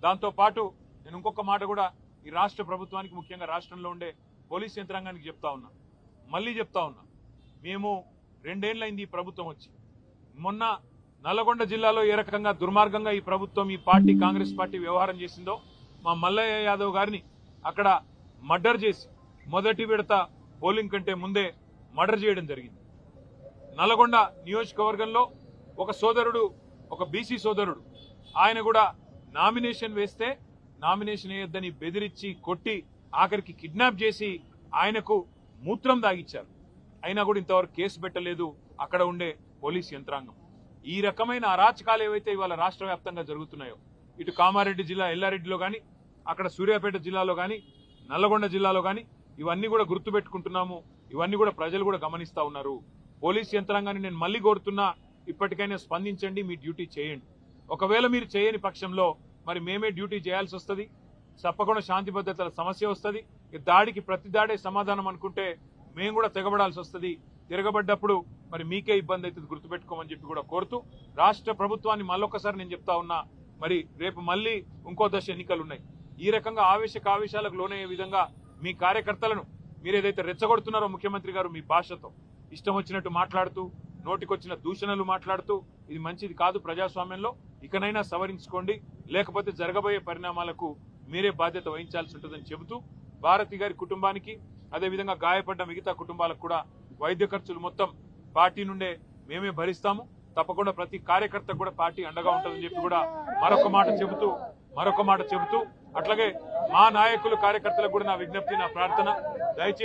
దాంతో పాటు నేను ఇంకొక మాట కూడా ఈ రాష్ట్ర ప్రభుత్వానికి ముఖ్యంగా రాష్ట్రంలో ఉండే పోలీస్ యంత్రాంగానికి చెప్తా ఉన్నా, మళ్ళీ చెప్తా ఉన్నా, మేము 2 ఏళ్లైంది ఈ ప్రభుత్వం వచ్చి. మొన్న నల్లగొండ జిల్లాలో ఏ రకంగా దుర్మార్గంగా ఈ ప్రభుత్వం, ఈ పార్టీ, కాంగ్రెస్ పార్టీ వ్యవహారం చేసిందో, మా మల్లయ్య యాదవ్ గారిని అక్కడ మర్డర్ చేసి మొదటి విడత పోలింగ్ కంటే ముందే మర్డర్ చేయడం జరిగింది. నల్లగొండ నియోజకవర్గంలో ఒక సోదరుడు, ఒక బీసీ సోదరుడు, ఆయన కూడా నామినేషన్ వేస్తే నామినేషన్ వేయొద్దని బెదిరించి కొట్టి ఆఖరికి కిడ్నాప్ చేసి ఆయనకు మూత్రం దాగిచ్చారు. అయినా కూడా ఇంతవరకు కేసు పెట్టలేదు అక్కడ ఉండే పోలీస్ యంత్రాంగం. ఈ రకమైన అరాచకాలు ఏవైతే ఇవాళ రాష్ట్ర వ్యాప్తంగా జరుగుతున్నాయో, ఇటు కామారెడ్డి జిల్లా ఎల్లారెడ్డిలో కానీ, అక్కడ సూర్యాపేట జిల్లాలో కానీ, నల్లగొండ జిల్లాలో కానీ, ఇవన్నీ కూడా గుర్తుపెట్టుకుంటున్నాము. ఇవన్నీ కూడా ప్రజలు కూడా గమనిస్తా ఉన్నారు. పోలీస్ యంత్రాంగాన్ని నేను మళ్ళీ కోరుతున్నా, ఇప్పటికైనా స్పందించండి, మీ డ్యూటీ చేయండి. ఒకవేళ మీరు చేయని పక్షంలో మరి మేమే డ్యూటీ చేయాల్సి వస్తుంది. తప్పకుండా శాంతి భద్రతల సమస్య వస్తుంది. దాడికి ప్రతి దాడే సమాధానం అనుకుంటే మేము కూడా తెగబడాల్సి వస్తుంది. తిరగబడ్డప్పుడు మరి మీకే ఇబ్బంది అవుతుంది, గుర్తుపెట్టుకోమని చెప్పి కూడా కోరుతూ, రాష్ట్ర ప్రభుత్వాన్ని మళ్ళొక్కసారి నేను చెప్తా ఉన్నా, మరి రేపు మళ్ళీ ఇంకో దశ ఎన్నికలు ఉన్నాయి. ఈ రకంగా ఆవేశాలకు లోనయ్యే విధంగా మీ కార్యకర్తలను మీరు ఏదైతే రెచ్చగొడుతున్నారో ముఖ్యమంత్రి గారు మీ భాషతో ఇష్టం వచ్చినట్టు మాట్లాడుతూ, నోటికొచ్చిన దూషణలు మాట్లాడుతూ, ఇది మంచిది కాదు ప్రజాస్వామ్యంలో. ఇకనైనా సవరించుకోండి, లేకపోతే జరగబోయే పరిణామాలకు మీరే బాధ్యత వహించాల్సి ఉంటుందని చెబుతూ, భారతి గారి కుటుంబానికి, అదేవిధంగా గాయపడ్డ మిగతా కుటుంబాలకు కూడా వైద్య ఖర్చులు మొత్తం పార్టీ నుండే మేమే భరిస్తాము. తప్పకుండా ప్రతి కార్యకర్త కూడా పార్టీ అండగా ఉంటుందని చెప్పి కూడా మరొక మాట చెబుతూ అట్లాగే మా నాయకులు, కార్యకర్తలకు కూడా నా విజ్ఞప్తి, నా ప్రార్థన, దయచేసి